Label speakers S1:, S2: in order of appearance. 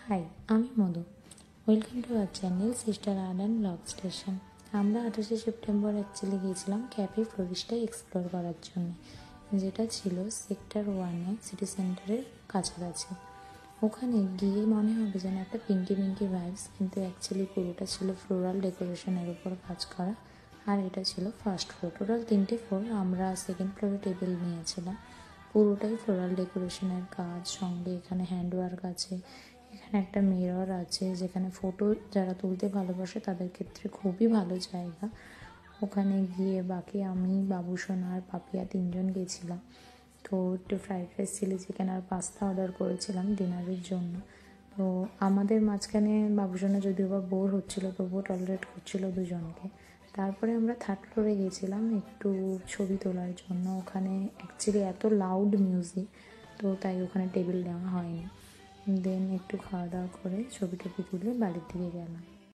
S1: High, আমি Madhu. Welcome to our channel sister art and blog station. আমরা 28শে September actually গিয়েছিলাম ক্যাফে ফ্লোরিস্টে এক্সপ্লোর করার জন্য, যেটা ছিল সেক্টর 1-এ সিটি সেন্টারের কাছাকাছি। ওখানে গিয়ে মনে হবে যেন একটা পিঙ্কি পিঙ্কি ভাইবস, কিন্তু অ্যাকচুয়ালি পুরোটা ছিল ফ্লোরাল ডেকোরেশনের উপর কাজ করা। আর এটা ছিল ফার্স্ট ফ্লোর। টোটাল 3টে ফ্লোর। আমরা সেকেন্ড ফ্লোরে টেবিল নিয়েছিলাম। পুরোটাই ফ্লোরাল ডেকোরেশনের কাজ, সঙ্গে এখানে হ্যান্ডওয়ার্ক আছে। এখানে একটা মিরর আছে, যেখানে ফটো যারা তুলতে ভালোবাসে তাদের ক্ষেত্রে খুবই ভালো জায়গা। ওখানে গিয়ে বাকি আমি, বাবুসোনা আর পাপিয়া 3জন গেছিলাম। তো একটু ফ্রাইড রাইস, চিলি চিকেন আর পাস্তা অর্ডার করেছিলাম ডিনারের জন্য। তো আমাদের মাঝখানে বাবুসোনা যদিও বা বোর হচ্ছিলো, তবুও টলারেট করছিল দুজনকে। তারপরে আমরা থার্ড ফ্লোরে গেছিলাম একটু ছবি তোলার জন্য। ওখানে অ্যাকচুয়ালি এত লাউড মিউজিক, তো তাই ওখানে টেবিল নেওয়া হয়নি। দেন একটু খাওয়া দাওয়া করে ছবি টবি তুলে বাড়ির দিকে গেলাম।